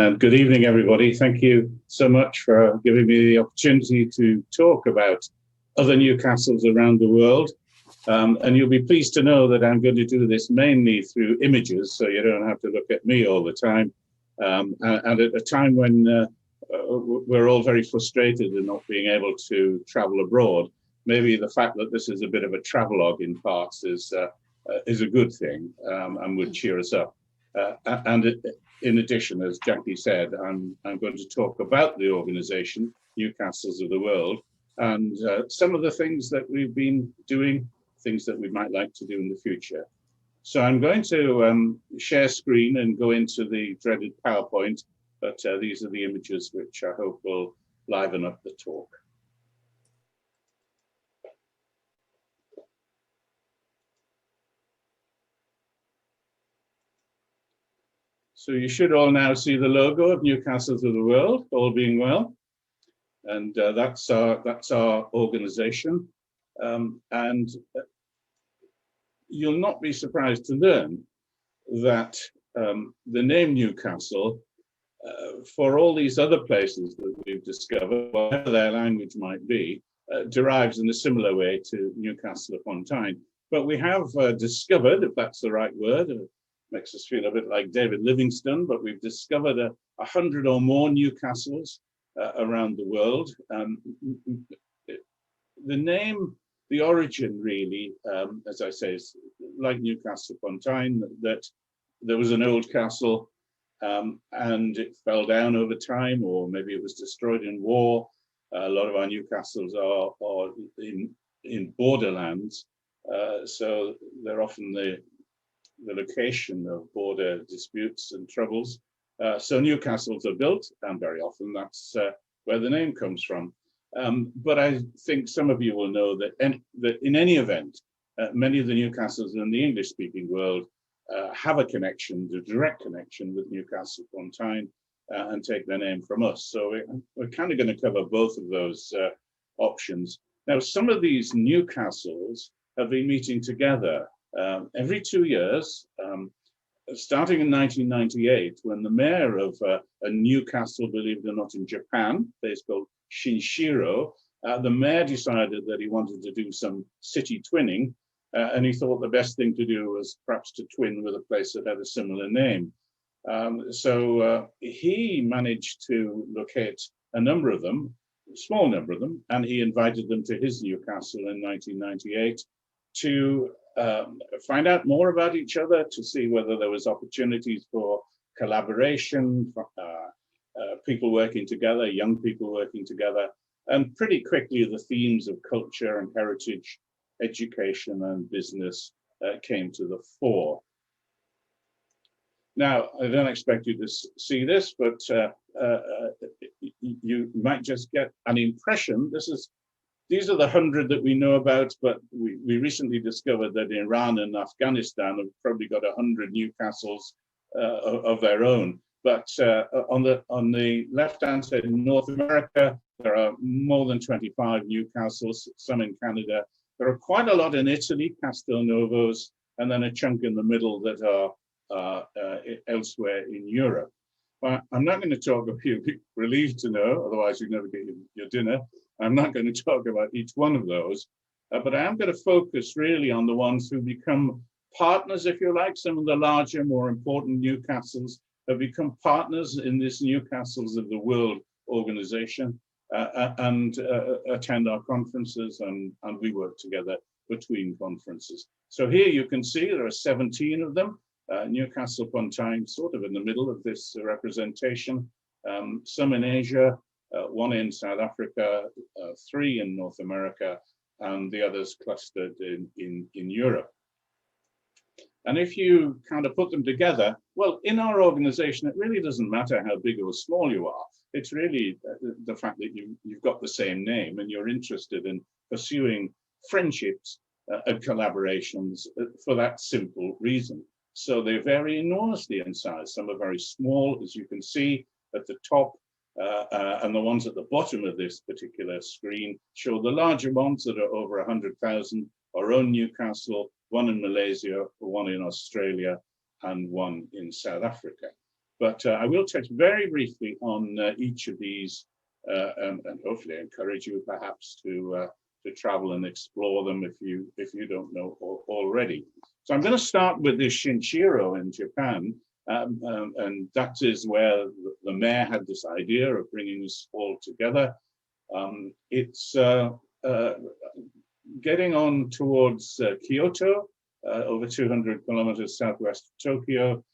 Good evening, everybody. Thank you so much for giving me the opportunity to talk about other Newcastles around the world. And you'll be pleased to know that I'm going to do this mainly through images, so you don't have to look at me all the time. And at a time when we're all very frustrated in not being able to travel abroad, maybe the fact that this is a bit of a travelogue in parts is a good thing and would cheer us up. In addition, as Jackie said, I'm going to talk about the organisation, Newcastles of the World, and some of the things that we've been doing, things that we might like to do in the future. So I'm going to share screen and go into the dreaded PowerPoint, but these are the images which I hope will liven up the talk. So you should all now see the logo of Newcastles of the World, all being well. And that's our organisation. And you'll not be surprised to learn that the name Newcastle, for all these other places that we've discovered, whatever their language might be, derives in a similar way to Newcastle upon Tyne. But we have discovered, if that's the right word, makes us feel a bit like David Livingstone, but we've discovered 100 or more Newcastles around the world. The name, the origin really, as I say, is like Newcastle upon Tyne, that there was an old castle and it fell down over time, or maybe it was destroyed in war. A lot of our Newcastles are in borderlands, so they're often the location of border disputes and troubles. So Newcastles are built, and very often that's where the name comes from. But I think some of you will know that in any event, many of the Newcastles in the English-speaking world have a connection, a direct connection with Newcastle upon Tyne, and take their name from us. So we're kind of going to cover both of those options. Now, some of these Newcastles have been meeting together every 2 years, starting in 1998, when the mayor of a Newcastle, believe it or not, in Japan, a place called Shinshiro, the mayor decided that he wanted to do some city twinning, and he thought the best thing to do was perhaps to twin with a place that had a similar name. So he managed to locate a number of them, a small number of them, and he invited them to his Newcastle in 1998 to find out more about each other, to see whether there was opportunities for collaboration, people working together, young people working together, and pretty quickly the themes of culture and heritage, education and business came to the fore. Now, I don't expect you to see this, but you might just get an impression. These are the 100 that we know about, but we recently discovered that Iran and Afghanistan have probably got 100 Newcastles of their own. But on the left-hand side in North America, there are more than 25 Newcastles, some in Canada. There are quite a lot in Italy, Castelnovos, and then a chunk in the middle that are elsewhere in Europe. But I'm not going to talk about, you'll be relieved to know, otherwise you'd never get your dinner. I'm not going to talk about each one of those, but I am going to focus really on the ones who become partners, if you like. Some of the larger, more important Newcastles have become partners in this Newcastles of the World organization and attend our conferences, and we work together between conferences. So here you can see there are 17 of them. Newcastle upon Tyne sort of in the middle of this representation, some in Asia, one in South Africa, 3 in North America, and the others clustered in Europe. And if you kind of put them together, well, in our organization, it really doesn't matter how big or small you are. It's really the fact that you've got the same name and you're interested in pursuing friendships and collaborations for that simple reason. So they vary enormously in size. Some are very small, as you can see at the top, and the ones at the bottom of this particular screen show the larger ones that are over 100,000, our own Newcastle, one in Malaysia, one in Australia, and one in South Africa. But I will touch very briefly on each of these, and hopefully encourage you perhaps to travel and explore them if you don't know already. So I'm going to start with the Shinshiro in Japan, and that is where the mayor had this idea of bringing us all together. It's getting on towards Kyoto, over 200 kilometers southwest of Tokyo.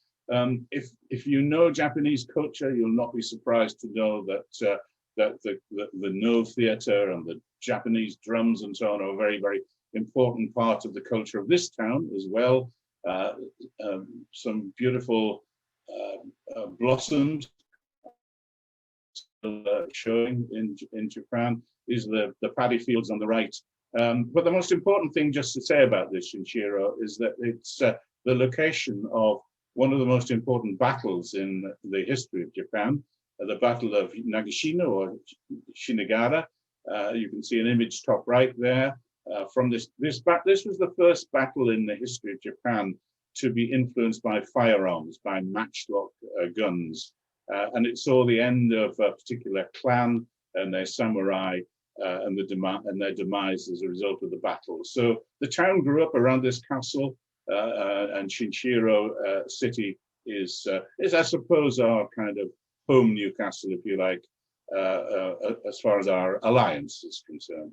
If you know Japanese culture, you'll not be surprised to know that the No theatre and the Japanese drums and so on are a very, very important part of the culture of this town as well. Some beautiful blossoms showing in Japan. These are the paddy fields on the right. But the most important thing just to say about this Shinshiro is that it's the location of one of the most important battles in the history of Japan, the Battle of Nagashino or Shinigara. You can see an image top right there. From this was the first battle in the history of Japan to be influenced by firearms, by matchlock guns. And it saw the end of a particular clan and their samurai and their demise as a result of the battle. So the town grew up around this castle, and Shinshiro city is I suppose our kind of home Newcastle, if you like, as far as our alliance is concerned.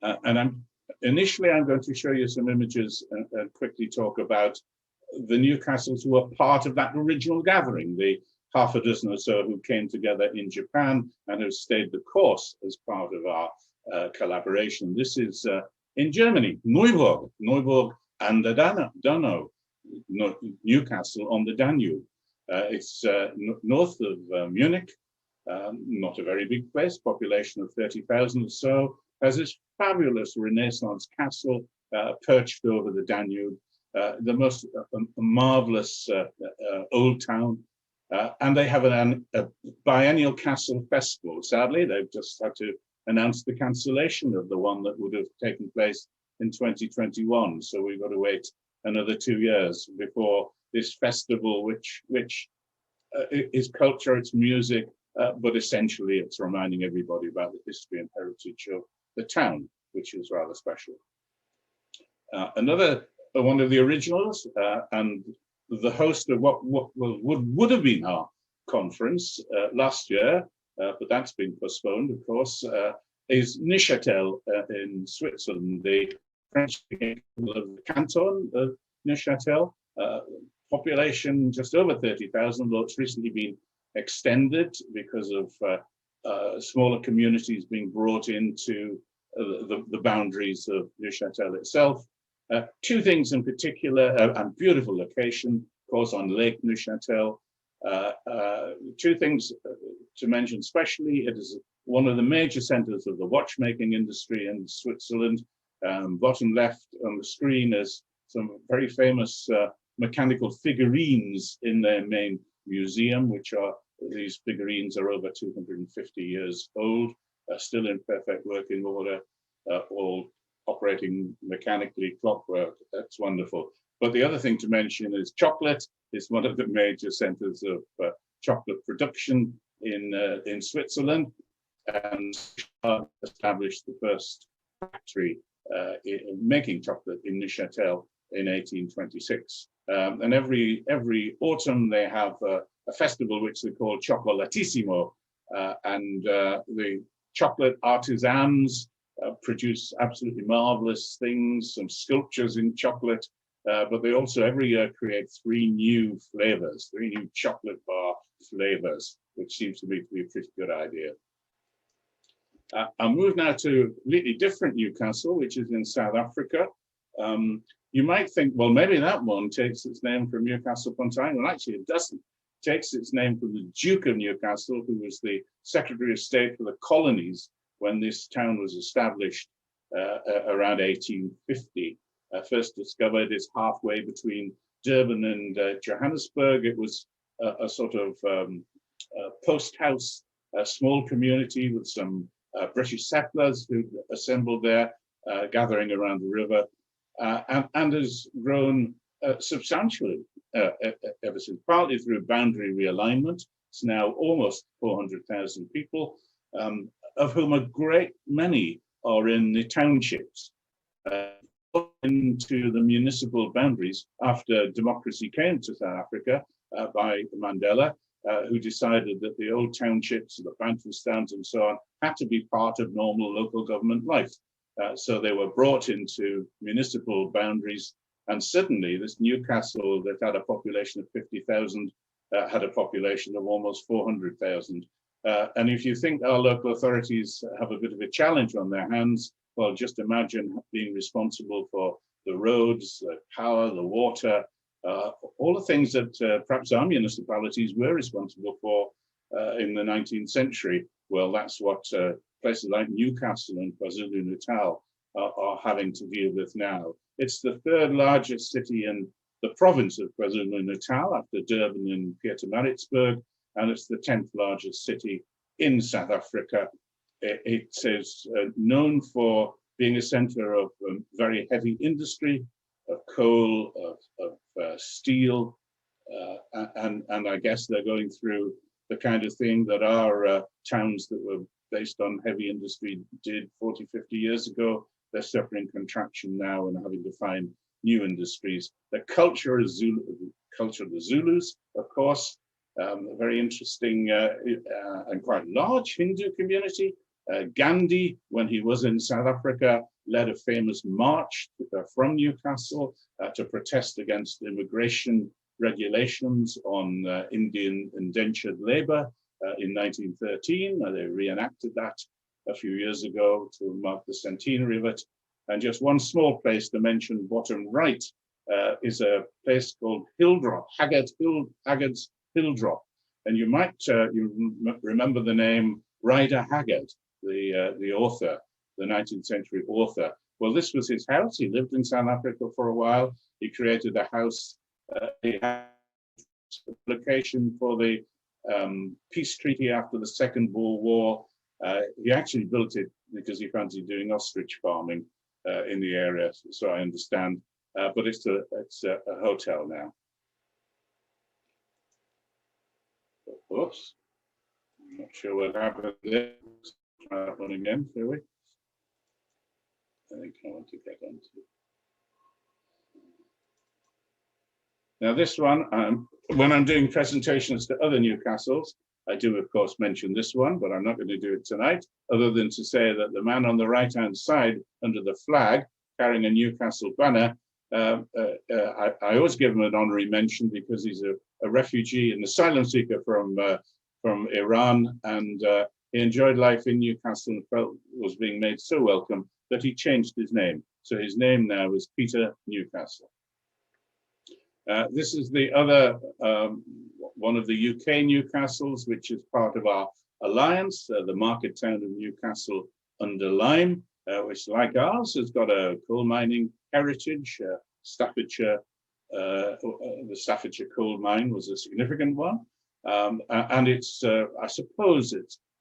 And initially I'm going to show you some images and quickly talk about the Newcastles who were part of that original gathering, the half a dozen or so who came together in Japan and have stayed the course as part of our collaboration. This is in Germany, Neuburg and the Donau, Newcastle on the Danube. It's north of Munich, not a very big place, population of 30,000 or so, has this fabulous Renaissance castle perched over the Danube, the most marvelous old town. And they have a biennial castle festival. Sadly, they've just had to announce the cancellation of the one that would have taken place in 2021. So we've got to wait another 2 years before this festival, which is culture, it's music, but essentially it's reminding everybody about the history and heritage of the town, which is rather special. Another one of the originals and the host of what would have been our conference last year, but that's been postponed, of course, is Neuchâtel in Switzerland, the French canton of Neuchâtel, population just over 30,000, though it's recently been extended because of smaller communities being brought into the boundaries of Neuchâtel itself. Two things in particular, and beautiful location, of course, on Lake Neuchâtel. Two things to mention especially, it is one of the major centers of the watchmaking industry in Switzerland. Bottom left on the screen is some very famous mechanical figurines in their main museum, which are, these figurines are over 250 years old, still in perfect working order, all operating mechanically, clockwork. That's wonderful. But the other thing to mention is chocolate. It's one of the major centers of chocolate production in Switzerland, and established the first factory making chocolate in Neuchâtel in 1826. And every autumn they have a festival which they call Chocolatissimo, and the chocolate artisans produce absolutely marvelous things, some sculptures in chocolate, but they also every year create 3 new flavors, 3 new chocolate bar flavors, which seems to me to be a pretty good idea. I'll move now to a completely different Newcastle, which is in South Africa. You might think, well, maybe that one takes its name from Newcastle upon Tyne. Well, actually, it doesn't. It takes its name from the Duke of Newcastle, who was the Secretary of State for the colonies when this town was established around 1850. First discovered is halfway between Durban and Johannesburg. It was a sort of post house, a small community with some British settlers who assembled there, gathering around the river, and has grown substantially ever since, partly through boundary realignment. It's now almost 400,000 people, of whom a great many are in the townships, into the municipal boundaries after democracy came to South Africa by Mandela, who decided that the old townships, the Bantustans and so on, had to be part of normal local government life. So they were brought into municipal boundaries, and suddenly this Newcastle that had a population of 50,000 had a population of almost 400,000. And if you think our local authorities have a bit of a challenge on their hands, well, just imagine being responsible for the roads, the power, the water, all the things that perhaps our municipalities were responsible for in the 19th century. Well, that's what places like Newcastle and KwaZulu-Natal are having to deal with now. It's the third largest city in the province of KwaZulu-Natal after Durban and Pietermaritzburg, and it's the 10th largest city in South Africa. It is known for being a center of very heavy industry, of coal, of steel, and I guess they're going through the kind of thing that our towns that were based on heavy industry did 40, 50 years ago. They're suffering contraction now and having to find new industries. The culture of the Zulus, of course, a very interesting and quite large Hindu community. Gandhi, when he was in South Africa, led a famous march from Newcastle to protest against immigration regulations on Indian indentured labor in 1913. They reenacted that a few years ago to mark the centenary of it. And just one small place to mention, bottom right, is a place called Hildrop, Haggard's Hildrop. And you might remember the name Rider Haggard, the author, the 19th century author. Well, this was his house. He lived in South Africa for a while. He created a house, a location for the peace treaty after the Second World War. He actually built it because he fancied doing ostrich farming in the area, so I understand. But it's a hotel now. Oops, I'm not sure what happened there. Try that one again, shall we? I think I want to get onto. Now this one, when I'm doing presentations to other Newcastles, I do of course mention this one, but I'm not going to do it tonight, other than to say that the man on the right-hand side under the flag carrying a Newcastle banner, I always give him an honorary mention because he's a refugee and asylum seeker from Iran, and he enjoyed life in Newcastle and felt was being made so welcome that he changed his name. So his name now is Peter Newcastle. This is the other, one of the UK Newcastles, which is part of our alliance, the market town of Newcastle under Lyme, which like ours has got a coal mining heritage. Staffordshire, the Staffordshire coal mine was a significant one. And it's, I suppose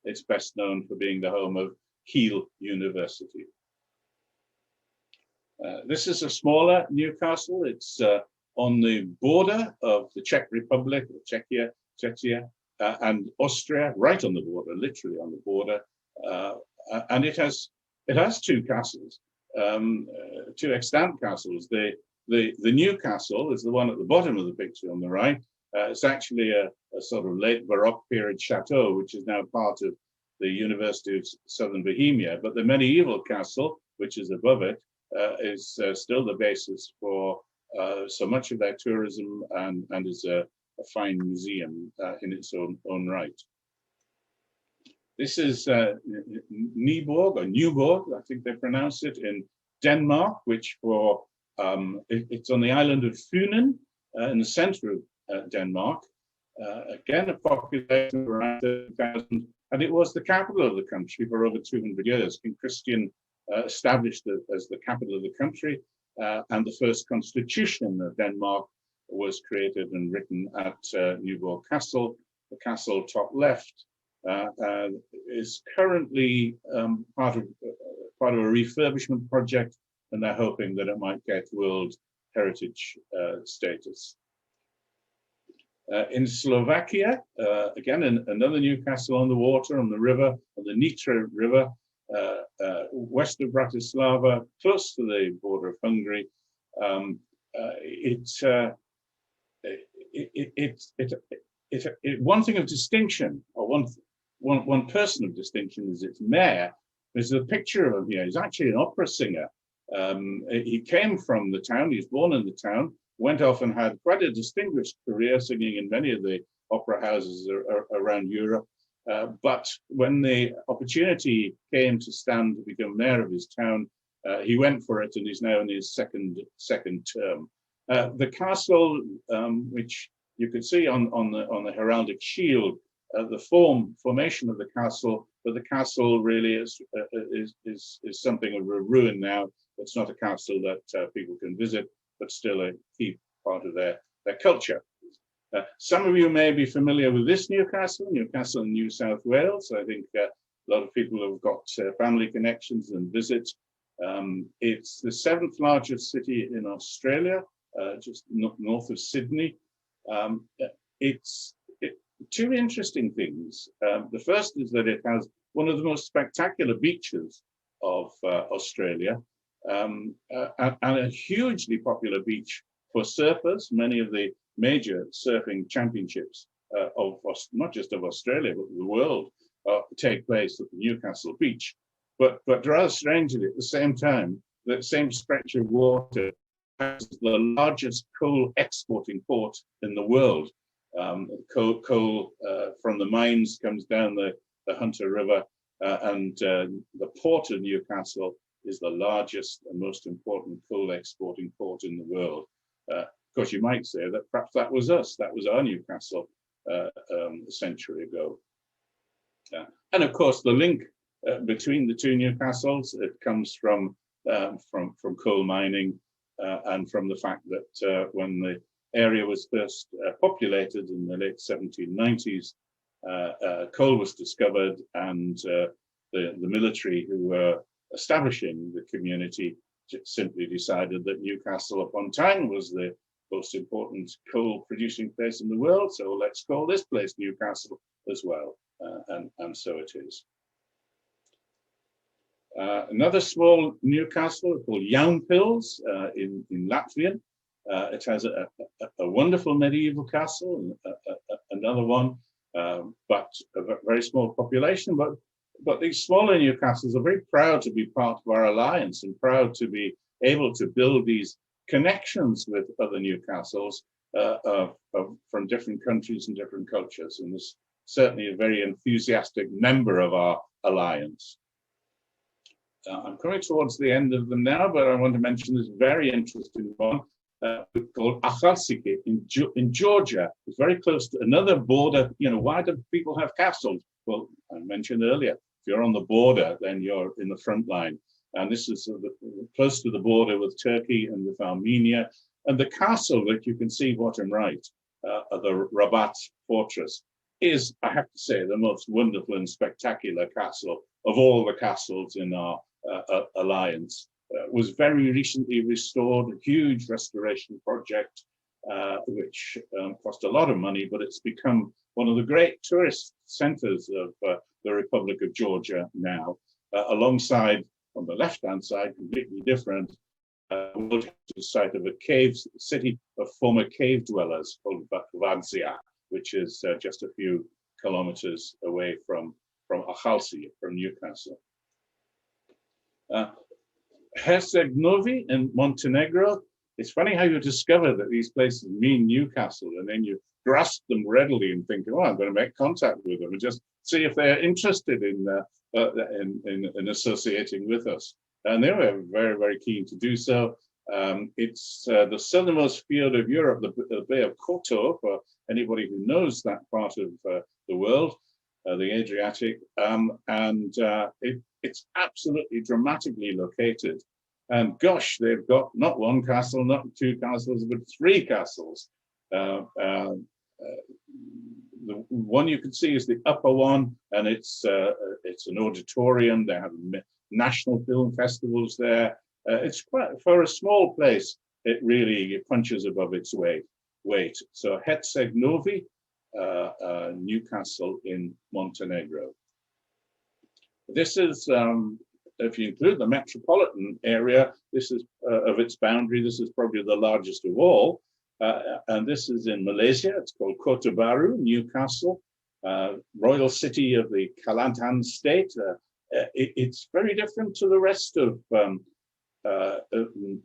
it's best known for being the home of Keele University. This is a smaller Newcastle. It's on the border of the Czech Republic, Czechia, and Austria, right on the border, literally on the border. And it has two castles, two extant castles. The Newcastle is the one at the bottom of the picture on the right. It's actually a sort of late Baroque period chateau, which is now part of the University of Southern Bohemia. But the medieval castle, which is above it, is still the basis for so much of their tourism and is a fine museum in its own right. This is Nyborg, or Nyborg, I think they pronounce it, in Denmark, which it's on the island of Funen in the center of Denmark. Again, a population of around 30,000, and it was the capital of the country for over 200 years. King Christian established it as the capital of the country, and the first constitution of Denmark was created and written at Nyborg Castle. The castle top left is currently part of a refurbishment project, and they're hoping that it might get World Heritage status. In Slovakia, again, another Newcastle on the water, on the river, on the Nitra River, west of Bratislava, close to the border of Hungary. One thing of distinction, or one person of distinction, is its mayor. There's a picture of him here. He's actually an opera singer. He came from the town. He was born in the town, went off and had quite a distinguished career singing in many of the opera houses around Europe. But when the opportunity came to stand to become mayor of his town, he went for it, and he's now in his second term. The castle, which you can see on the heraldic shield, the formation of the castle, but the castle really is something of a ruin now. It's not a castle that people can visit, but still a key part of their culture. Some of you may be familiar with this Newcastle in New South Wales. I think a lot of people have got family connections and visit. It's the 7th largest city in Australia, just north of Sydney. It's two interesting things. The first is that it has one of the most spectacular beaches of Australia, and a hugely popular beach for surfers. Many of the major surfing championships of not just of Australia, but the world take place at the Newcastle beach. But rather strangely, at the same time, that same stretch of water has the largest coal exporting port in the world. Coal from the mines comes down the Hunter River, and the port of Newcastle is the largest and most important coal exporting port in the world. Of course, you might say that perhaps that was us, that was our Newcastle a century ago. And of course, the link between the two Newcastles, it comes from coal mining, and from the fact that when the area was first populated in the late 1790s, coal was discovered, and the military who were establishing the community simply decided that Newcastle upon Tyne was the most important coal producing place in the world, so let's call this place Newcastle as well, and so it is. Another small Newcastle called Jaunpils in Latvian. It has a wonderful medieval castle, another one, but a very small population. But these smaller Newcastles are very proud to be part of our alliance and proud to be able to build these connections with other Newcastles from different countries and different cultures. And this certainly a very enthusiastic member of our alliance. I'm coming towards the end of them now, but I want to mention this very interesting one called Achalsike in Georgia. It's very close to another border. You know, why do people have castles? Well, I mentioned earlier, if you're on the border, then you're in the front line. And this is close to the border with Turkey and with Armenia. And the castle that you can see bottom right, the Rabat fortress, is, I have to say, the most wonderful and spectacular castle of all the castles in our alliance. Was very recently restored, a huge restoration project, which cost a lot of money, but it's become one of the great tourist centers of the Republic of Georgia now, alongside, on the left-hand side, completely different, the site of a cave city of former cave dwellers called Vadzia, which is just a few kilometers away from Achalsike, from Newcastle. Herceg-Novi in Montenegro. It's funny how you discover that these places mean Newcastle, and then you grasp them readily and think, oh, I'm going to make contact with them and just see if they're interested in associating with us. And they were very, very keen to do so. It's the southernmost fiord of Europe, the Bay of Kotor, for anybody who knows that part of the world, the Adriatic, and it's absolutely dramatically located. And gosh, they've got not one castle, not two castles, but three castles. The one you can see is the upper one, and it's an auditorium. They have national film festivals there. It's quite, for a small place, it really punches above its weight. weight. So Herceg Novi, Newcastle in Montenegro. This is, if you include the metropolitan area, this is of its boundary, this is probably the largest of all. And this is in Malaysia. It's called Kota Baru, Newcastle, royal city of the Kelantan state. It's very different to the rest of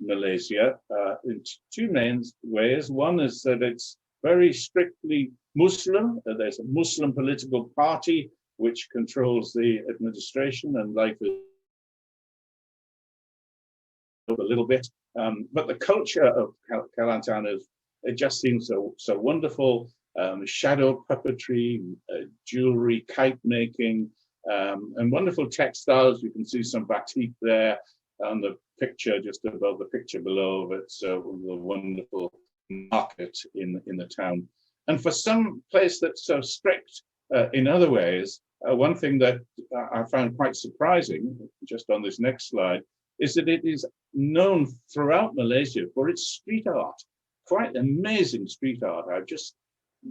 Malaysia in two main ways. One is that it's very strictly Muslim. There's a Muslim political party which controls the administration and life a little bit. But the culture of Kelantan is, it just seems so wonderful. Shadow puppetry, jewelry, kite making, and wonderful textiles. You can see some batik there on the picture, just above the picture below. It's a wonderful market in the town. And for some place that's so strict in other ways, one thing that I found quite surprising, just on this next slide, is that it is known throughout Malaysia for its street art. Quite amazing street art. I've just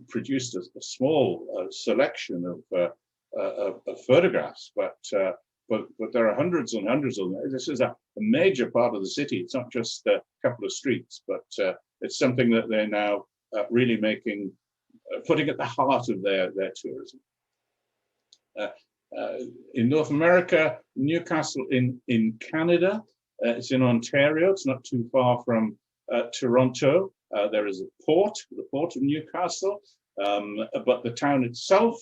produced a small selection of photographs, but there are hundreds and hundreds of them. This is a major part of the city. It's not just a couple of streets, but it's something that they're now really making, putting at the heart of their tourism. In North America, Newcastle in Canada, it's in Ontario. It's not too far from Toronto. There is a port, the port of Newcastle, but the town itself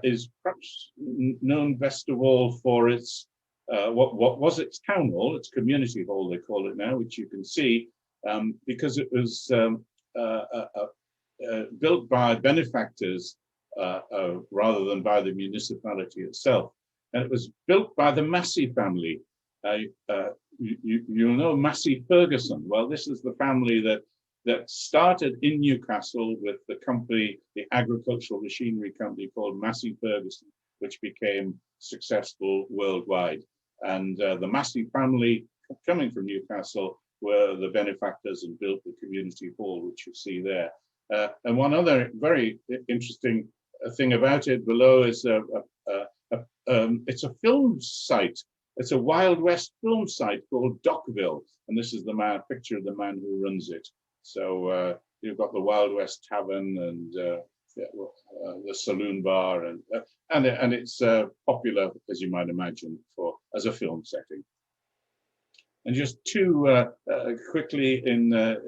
is perhaps known best of all for its, what was its town hall, its community hall they call it now, which you can see, because it was built by benefactors rather than by the municipality itself. And it was built by the Massey family. You'll know Massey Ferguson. Well, this is the family that started in Newcastle with the company, the agricultural machinery company called Massey Ferguson, which became successful worldwide. And the Massey family, coming from Newcastle, were the benefactors and built the community hall, which you see there. And one other very interesting thing about it below is it's a film site. It's a Wild West film site called Dockville, and this is the picture of the man who runs it. So you've got the Wild West Tavern and the saloon bar, and it's popular, as you might imagine, as a film setting. And just two quickly in the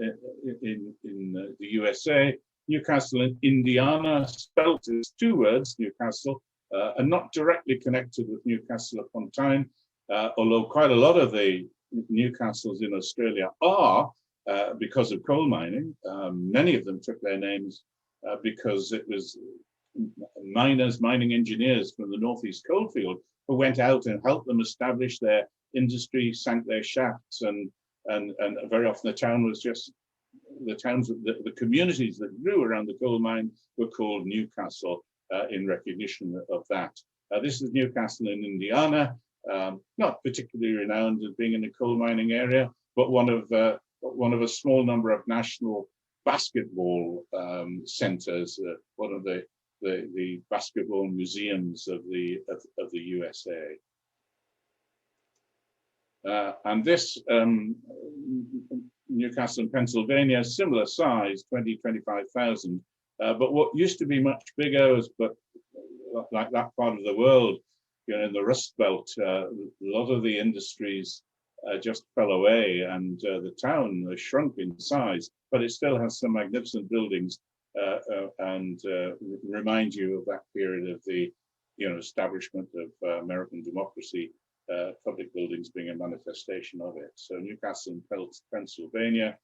USA, Newcastle in Indiana, spelt as two words, Newcastle, and not directly connected with Newcastle upon Tyne, although quite a lot of the Newcastles in Australia are because of coal mining. Many of them took their names because it was mining engineers from the North East coalfield who went out and helped them establish their industry, sank their shafts, and very often the town was just the communities that grew around the coal mine were called Newcastle in recognition of that. This is Newcastle in Indiana, not particularly renowned as being in a coal mining area, but one of a small number of national basketball centers, one of the basketball museums of the USA. And this Newcastle in Pennsylvania, similar size, 25,000. But what used to be much bigger was, but like that part of the world, in the Rust Belt, a lot of the industries just fell away, and the town shrunk in size, but it still has some magnificent buildings and remind you of that period of the establishment of American democracy, public buildings being a manifestation of it. So Newcastle in Pennsylvania.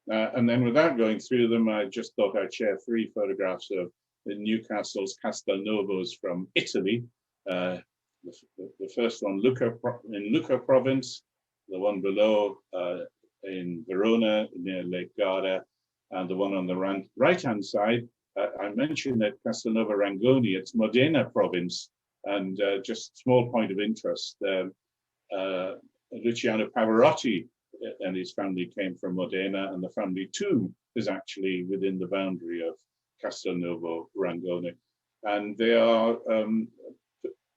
And then without going through them, I just thought I'd share three photographs of the Newcastle's Castelnovos from Italy. The first one, in Lucca province, the one below in Verona near Lake Garda, and the one on the right-hand side, I mentioned that Castelnuovo Rangoni, it's Modena province, and just small point of interest, Luciano Pavarotti and his family came from Modena, and the family tomb is actually within the boundary of Castelnuovo Rangone, and they are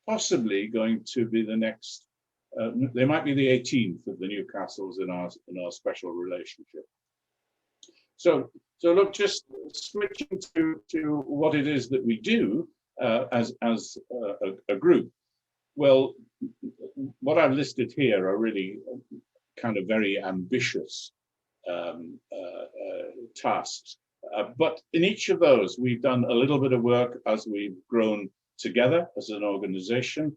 possibly going to be the next. They might be the 18th of the Newcastles in our special relationship. So look, just switching to what it is that we do as a group. Well, what I've listed here are really kind of very ambitious tasks. But in each of those, we've done a little bit of work as we've grown together as an organization.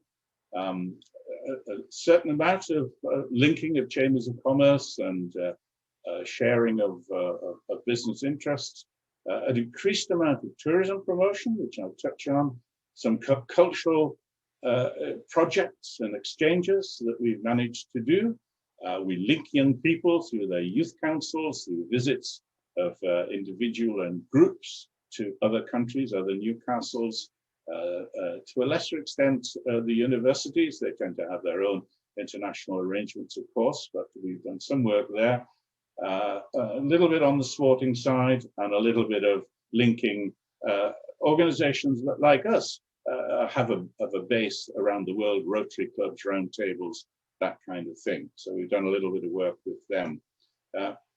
A certain amount of linking of chambers of commerce and sharing of business interests, an increased amount of tourism promotion, which I'll touch on, some cultural projects and exchanges that we've managed to do. We link young people through their youth councils, through visits of individual and groups to other countries, other Newcastles. To a lesser extent, the universities, they tend to have their own international arrangements, of course, but we've done some work there. A little bit on the sporting side and a little bit of linking organizations that, like us, have a base around the world, Rotary clubs, round tables, that kind of thing. So we've done a little bit of work with them.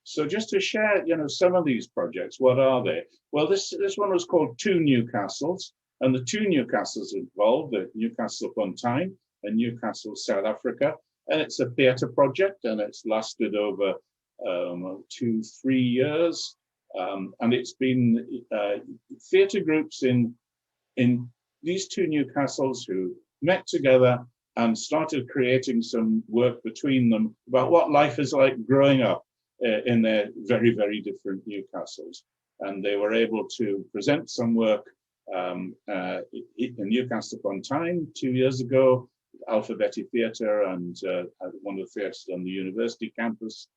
So just to share, some of these projects, what are they? Well, this one was called Two Newcastles, and the two Newcastles involved, the Newcastle upon Tyne and Newcastle, South Africa. And it's a theatre project, and it's lasted over 2-3 years. And it's been theatre groups in these two Newcastles who met together and started creating some work between them about what life is like growing up in their very, very different Newcastles. And they were able to present some work in Newcastle upon Tyne 2 years ago, Alphabetti Theatre and one of the theatres on the university campus.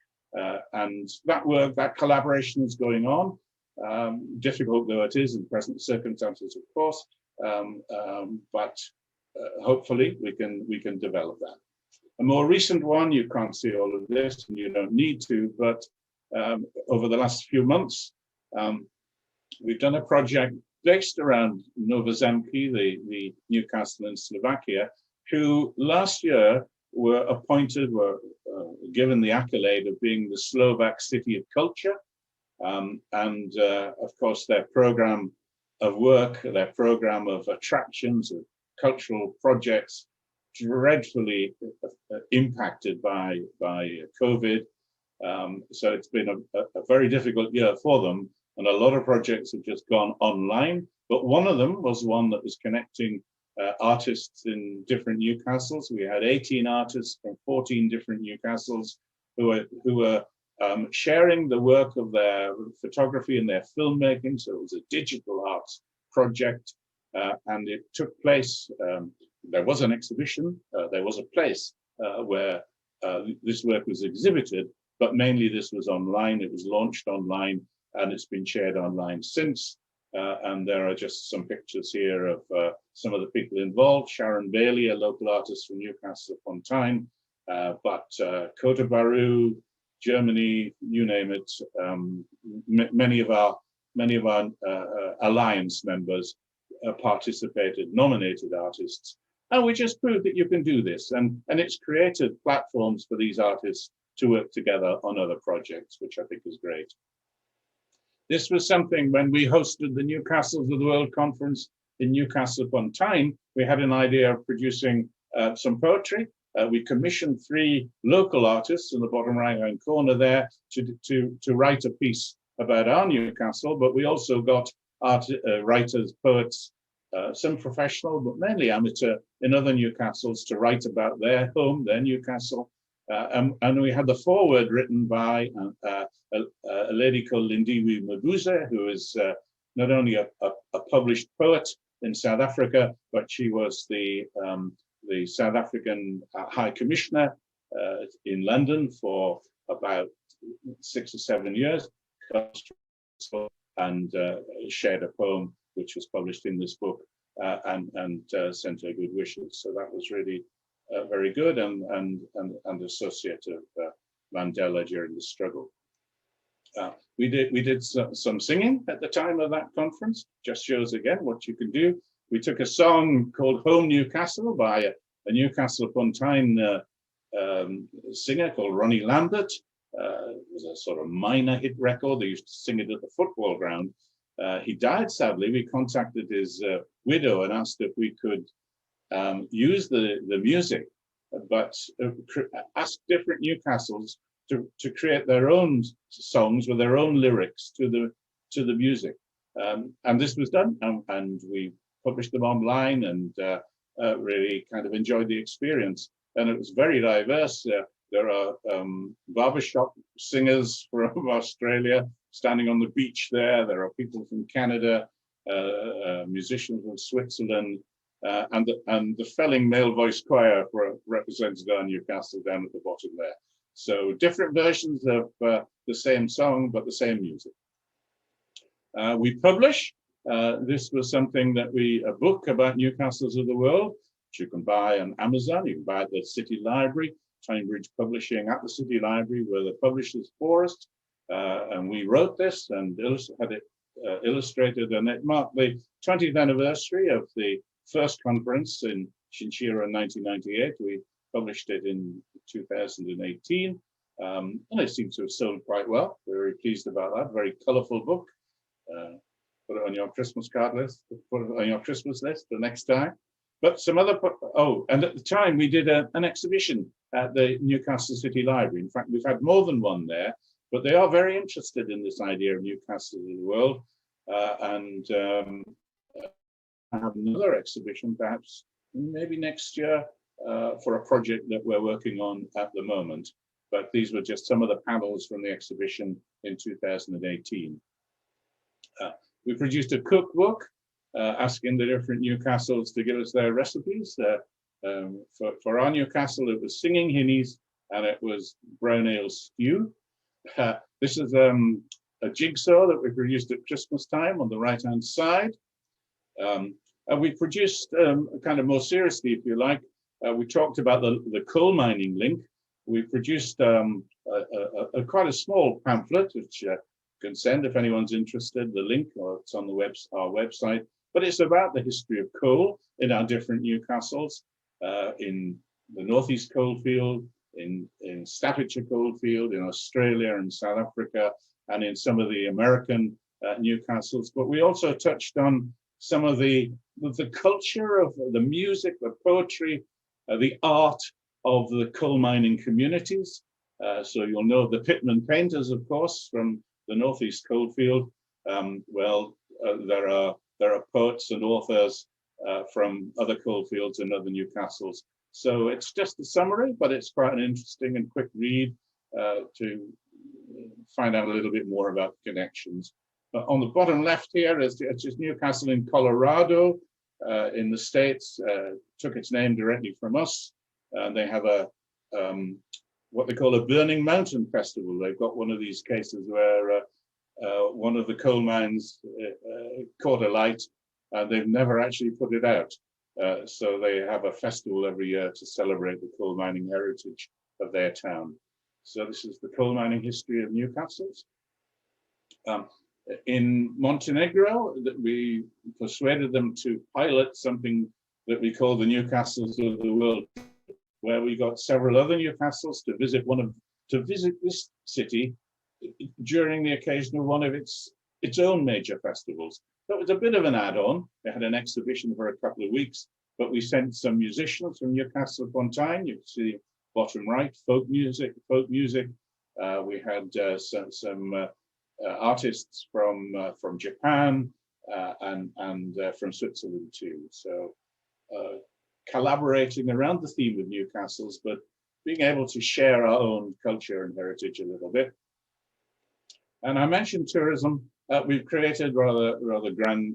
And that work, that collaboration is going on, difficult though it is in present circumstances, of course, but hopefully we can develop that. A more recent one, you can't see all of this and you don't need to, but over the last few months, we've done a project based around Novozemki, the Newcastle in Slovakia, who last year were given the accolade of being the Slovak City of Culture. And of course, their program of work, their program of attractions, of cultural projects, dreadfully impacted by COVID. So it's been a very difficult year for them. And a lot of projects have just gone online. But one of them was one that was connecting artists in different Newcastles. We had 18 artists from 14 different Newcastles who were sharing the work of their photography and their filmmaking. So it was a digital arts project, and it took place. There was an exhibition. There was a place where this work was exhibited, but mainly this was online. It was launched online, and it's been shared online since. And there are just some pictures here of some of the people involved. Sharon Bailey, a local artist from Newcastle upon Tyne, but Kota Baru, Germany, you name it. Many of our alliance members participated, nominated artists, and we just proved that you can do this. And it's created platforms for these artists to work together on other projects, which I think is great. This was something when we hosted the Newcastles of the World Conference in Newcastle upon Tyne, we had an idea of producing some poetry. We commissioned 3 local artists in the bottom right-hand corner there to write a piece about our Newcastle, but we also got writers, poets, some professional, but mainly amateur in other Newcastles to write about their home, their Newcastle. And we had the foreword written by a lady called Lindiwe Mabuza, who is not only a published poet in South Africa, but she was the South African High Commissioner in London for about 6 or 7 years, and shared a poem which was published in this book, and sent her good wishes. So that was really very good, and associate of Mandela during the struggle. We did some singing at the time of that conference. Just shows again what you can do. We took a song called Home Newcastle by a Newcastle upon Tyne singer called Ronnie Lambert. It was a sort of minor hit record. They used to sing it at the football ground. He died, sadly. We contacted his widow and asked if we could use the music, but ask different Newcastles to create their own songs with their own lyrics to the music. And this was done, and we published them online, and really kind of enjoyed the experience. And it was very diverse. There are barbershop singers from Australia standing on the beach there. There are people from Canada, musicians from Switzerland, and the Felling Male Voice Choir represented our Newcastle down at the bottom there. So different versions of the same song, but the same music. We publish. This was something that a book about Newcastles of the world, which you can buy on Amazon. You can buy at the City Library, Bridge Publishing at the City Library, where the publishers for us. And we wrote this and had it illustrated, and it marked the 20th anniversary of the first conference in Chinchilla in 1998. We published it in 2018, and it seems to have sold quite well. We're very pleased about that. Very colourful book. Put it on your Christmas card list. Put it on your Christmas list the next time. But some other, and at the time we did an exhibition at the Newcastle City Library. In fact, we've had more than one there, but they are very interested in this idea of Newcastle of the world, and have another exhibition perhaps maybe next year for a project that we're working on at the moment. But these were just some of the panels from the exhibition in 2018. We produced a cookbook asking the different Newcastles to give us their recipes. For our Newcastle, it was singing hinnies and it was brown ale stew. This is a jigsaw that we produced at Christmas time on the right-hand side. And we produced, kind of more seriously, if you like, we talked about the coal mining link. We produced quite a small pamphlet, which can send if anyone's interested, the link, or it's on our website. But it's about the history of coal in our different Newcastles, in the North East coalfield, in Staffordshire coalfield, in Australia and South Africa, and in some of the American Newcastles. But we also touched on some of the culture of the music, the poetry, the art of the coal mining communities. So you'll know the Pitman painters, of course, from the North East coalfield. There are poets and authors from other coalfields and other Newcastles. So it's just a summary, but it's quite an interesting and quick read to find out a little bit more about the connections. On the bottom left here is just Newcastle in Colorado in the States. Took its name directly from us. They have what they call a Burning Mountain Festival. They've got one of these cases where one of the coal mines caught alight and they've never actually put it out. So they have a festival every year to celebrate the coal mining heritage of their town. So this is the coal mining history of Newcastle's. In Montenegro, we persuaded them to pilot something that we call the Newcastles of the world, where we got several other Newcastles to visit this city during the occasion of one of its own major festivals. That was a bit of an add-on. They had an exhibition for a couple of weeks, but we sent some musicians from Newcastle upon Tyne. You can see bottom right, folk music. We had some artists from Japan and from Switzerland too. So collaborating around the theme of Newcastles, but being able to share our own culture and heritage a little bit. And I mentioned tourism. We've created rather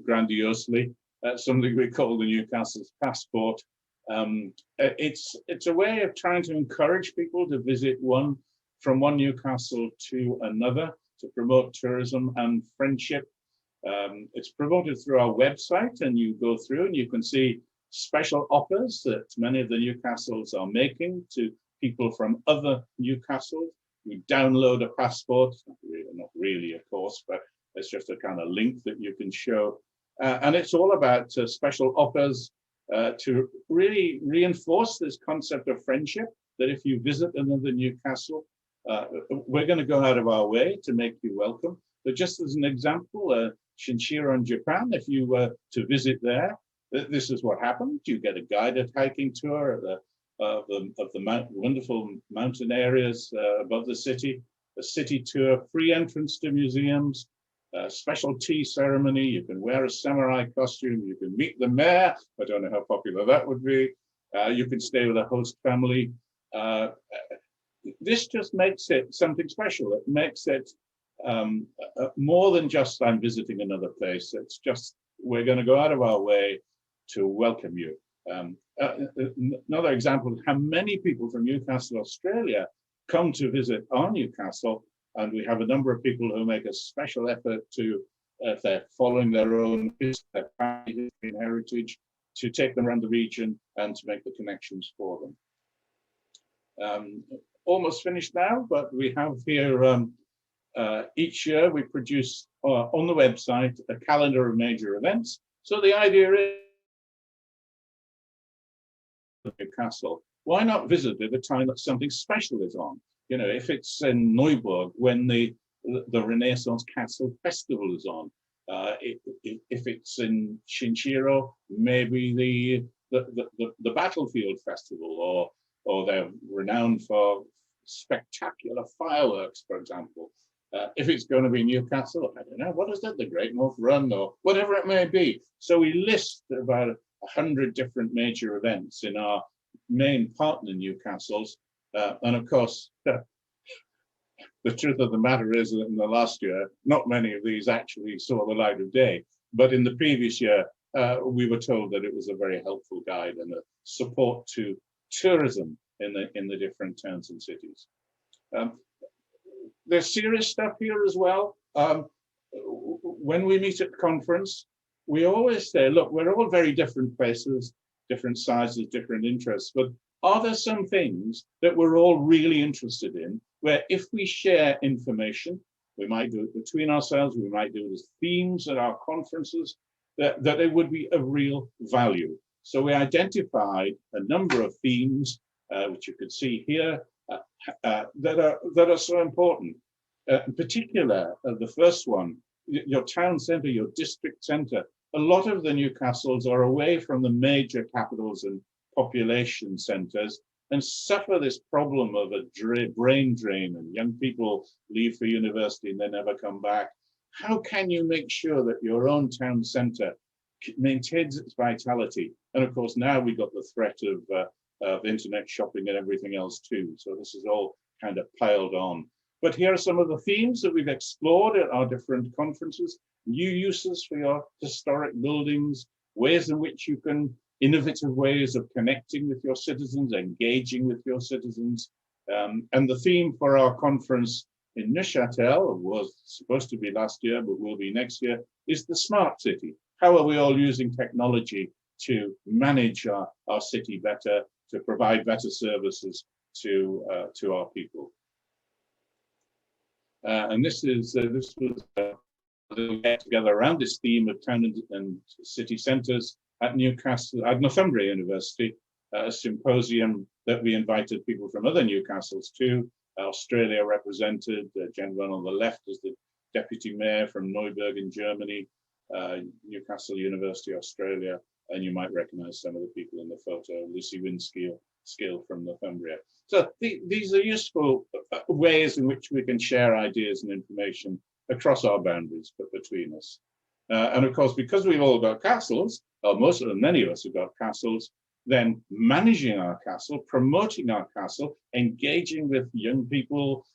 grandiosely something we call the Newcastle's Passport. It's a way of trying to encourage people to visit from one Newcastle to another, to promote tourism and friendship. It's promoted through our website, and you go through and you can see special offers that many of the Newcastles are making to people from other Newcastles. you download a passport, not really, of course, but it's just a kind of link that you can show. And it's all about special offers to really reinforce this concept of friendship, that if you visit another Newcastle, we're going to go out of our way to make you welcome. But just as an example, Shinshiro in Japan, if you were to visit there, this is what happened. You get a guided hiking tour of the wonderful mountain areas above the city, a city tour, free entrance to museums, a special tea ceremony. You can wear a samurai costume. You can meet the mayor. I don't know how popular that would be. You can stay with a host family. This just makes it something special. It makes it more than just I'm visiting another place. It's just we're going to go out of our way to welcome you. Another example of how many people from Newcastle, Australia come to visit our Newcastle, and we have a number of people who make a special effort to, if they're following their own history, their history and heritage, to take them around the region and to make the connections for them. Almost finished now, but we have here each year we produce on the website a calendar of major events. So the idea is Newcastle, why not visit at a time that something special is on? You know, if it's in Neuburg when the Renaissance Castle Festival is on, if it's in Shinshiro, maybe the Battlefield Festival, or they're renowned for spectacular fireworks, for example. If it's going to be Newcastle, I don't know, what is it, the Great North Run, or whatever it may be. So we list about 100 different major events in our main partner Newcastles. And of course, the truth of the matter is that in the last year, not many of these actually saw the light of day. But in the previous year, we were told that it was a very helpful guide and a support to tourism in the different towns and cities. There's serious stuff here as well. When we meet at conference, we always say, look, we're all very different places, different sizes, different interests, but are there some things that we're all really interested in, where if we share information, we might do it between ourselves, we might do it as themes at our conferences, that it would be of real value. So we identified a number of themes, which you can see here, that are so important. In particular, the first one, your town centre, your district centre. A lot of the Newcastles are away from the major capitals and population centres and suffer this problem of a brain drain, and young people leave for university and they never come back. How can you make sure that your own town centre maintains its vitality? And of course, now we've got the threat of internet shopping and everything else too. So this is all kind of piled on. But here are some of the themes that we've explored at our different conferences: new uses for your historic buildings, ways in which you can, innovative ways of connecting with your citizens, engaging with your citizens. And the theme for our conference in Neuchâtel, was supposed to be last year, but will be next year, is the smart city. How are we all using technology to manage our city better, to provide better services to our people? And this was get together around this theme of town and city centres at Newcastle, at Northumberland University, a symposium that we invited people from other Newcastles to. Australia represented, the gentleman on the left is the deputy mayor from Neuburg in Germany, Newcastle University, Australia, and you might recognise some of the people in the photo, Lucy Winskill from Northumbria. So these are useful ways in which we can share ideas and information across our boundaries, but between us. And of course, because we've all got castles, or most of them, many of us have got castles, then managing our castle, promoting our castle, engaging with young people,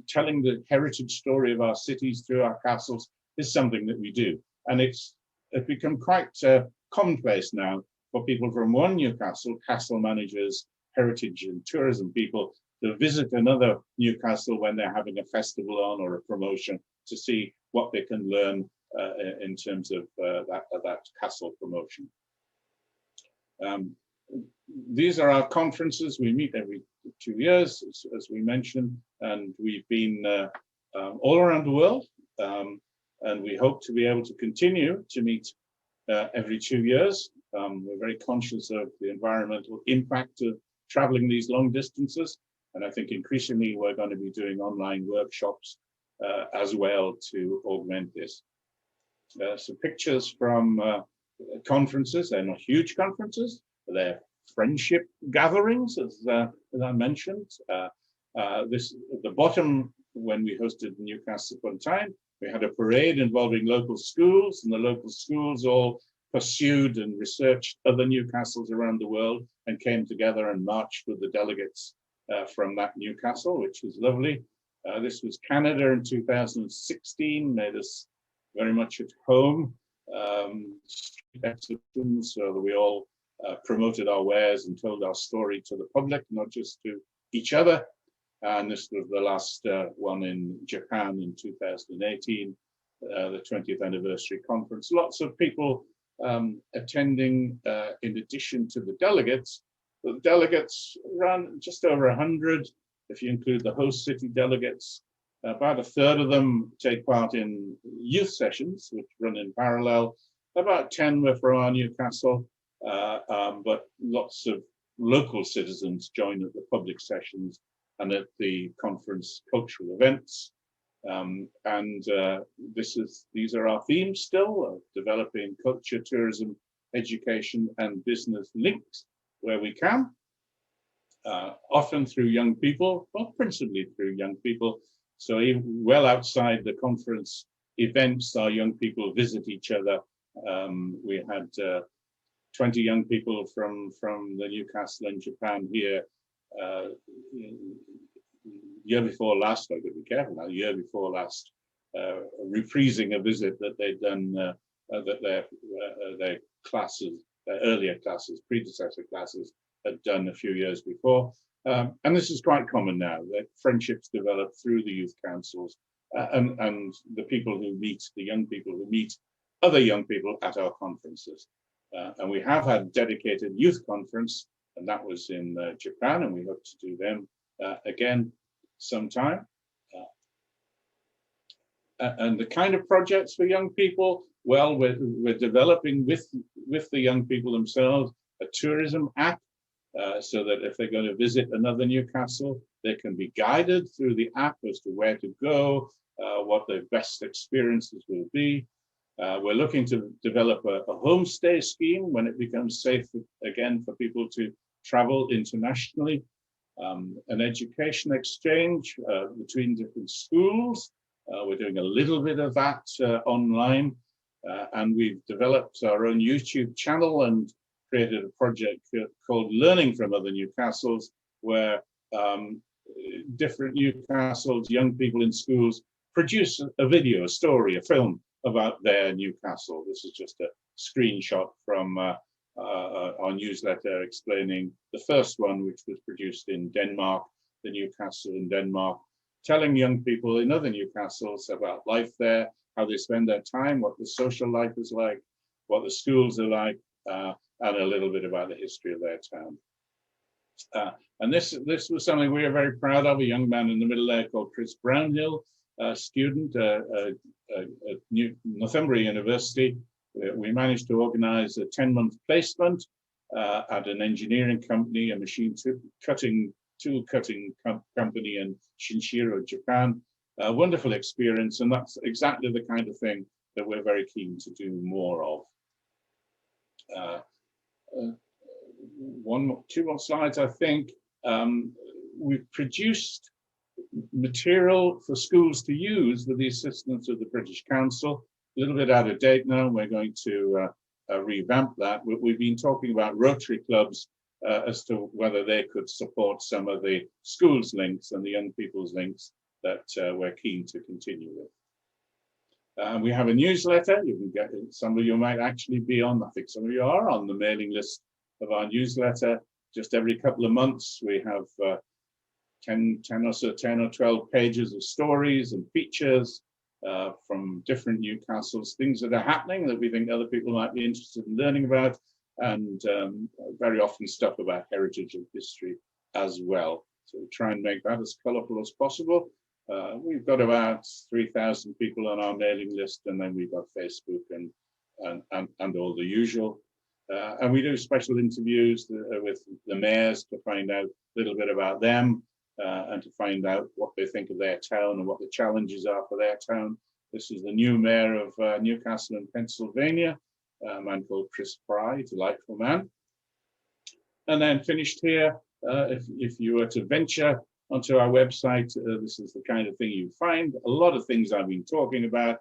telling the heritage story of our cities through our castles is something that we do. And it's become quite commonplace now for people from one Newcastle, castle managers, heritage and tourism people, to visit another Newcastle when they're having a festival on or a promotion, to see what they can learn in terms of that castle promotion. these are our conferences. We meet every 2 years, as we mentioned, and we've been all around the world. And we hope to be able to continue to meet every 2 years. We're very conscious of the environmental impact of traveling these long distances. And I think increasingly we're going to be doing online workshops as well to augment this. So pictures from conferences. They're not huge conferences. They're friendship gatherings, as I mentioned. This at the bottom, when we hosted Newcastle upon Tyne, we had a parade involving local schools, and the local schools all pursued and researched other Newcastles around the world and came together and marched with the delegates from that Newcastle, which was lovely. This was Canada in 2016, made us very much at home. Exhibitions, so that we all promoted our wares and told our story to the public, not just to each other. And this was the last one in Japan in 2018, the 20th anniversary conference. Lots of people attending in addition to the delegates. The delegates ran just over 100, if you include the host city delegates. About a third of them take part in youth sessions, which run in parallel. About 10 were from our Newcastle, but lots of local citizens join at the public sessions and at the conference cultural events. These are our themes still, developing culture, tourism, education, and business links where we can, often through young people, well, principally through young people. So even well outside the conference events, our young people visit each other. We had 20 young people from the Newcastle in Japan here year before last. I've got to be careful now. Year before last, reprising a visit that they'd done, that their classes, their earlier classes, predecessor classes, had done a few years before. And this is quite common now, that friendships develop through the youth councils and the people who meet, the young people who meet other young people at our conferences. And we have had dedicated youth conference, and that was in Japan, and we hope to do them again sometime. And the kind of projects for young people, well, we're developing with the young people themselves a tourism app, so that if they're going to visit another Newcastle, they can be guided through the app as to where to go, what their best experiences will be. We're looking to develop a homestay scheme when it becomes safe again for people to travel internationally. An education exchange between different schools. We're doing a little bit of that online, and we've developed our own YouTube channel and created a project called Learning from Other Newcastles, where different Newcastles, young people in schools, produce a video, a story, a film about their Newcastle. This is just a screenshot from our newsletter explaining the first one, which was produced in Denmark, the Newcastle in Denmark, telling young people in other Newcastles about life there, how they spend their time, what the social life is like, what the schools are like, and a little bit about the history of their town. And this was something we are very proud of. A young man in the middle there called Chris Brownhill, a student at Northumbria University. We managed to organize a 10-month placement at an engineering company, a machine tool cutting company in Shinshiro, Japan. A wonderful experience, and that's exactly the kind of thing that we're very keen to do more of. Two more slides, I think. We've produced material for schools to use with the assistance of the British Council. A little bit out of date now. We're going to revamp that. We've been talking about Rotary clubs as to whether they could support some of the schools links and the young people's links that we're keen to continue with. We have a newsletter. You can get it. Some of you might actually be on, I think some of you are on the mailing list of our newsletter. Just every couple of months, we have 10 or 12 pages of stories and features from different Newcastles, things that are happening that we think other people might be interested in learning about. and very often stuff about heritage and history as well. So we try and make that as colourful as possible. We've got about 3,000 people on our mailing list, and then we've got Facebook and all the usual. And we do special interviews with the mayors to find out a little bit about them and to find out what they think of their town and what the challenges are for their town. This is the new mayor of Newcastle in Pennsylvania, a man called Chris Fry, delightful man. And then finished here, if you were to venture onto our website, this is the kind of thing you find. A lot of things I've been talking about,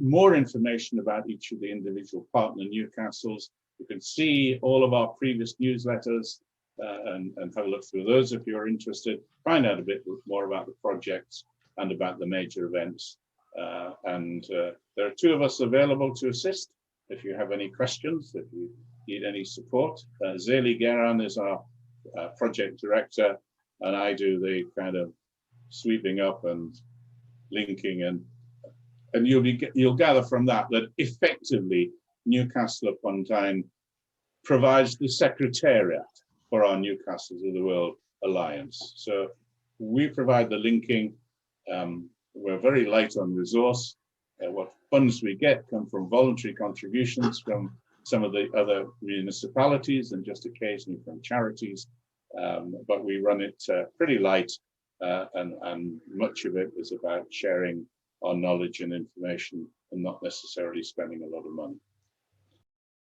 more information about each of the individual partner Newcastles. You can see all of our previous newsletters and have a look through those if you're interested. Find out a bit more about the projects and about the major events. There are two of us available to assist if you have any questions, if you need any support. Zeli Geran is our project director, and I do the kind of sweeping up and linking, and you'll gather from that effectively Newcastle upon Tyne provides the secretariat for our Newcastles of the World Alliance. So we provide the linking. We're very light on resource. What funds we get come from voluntary contributions from some of the other municipalities and just occasionally from charities. But we run it pretty light, and much of it is about sharing our knowledge and information and not necessarily spending a lot of money.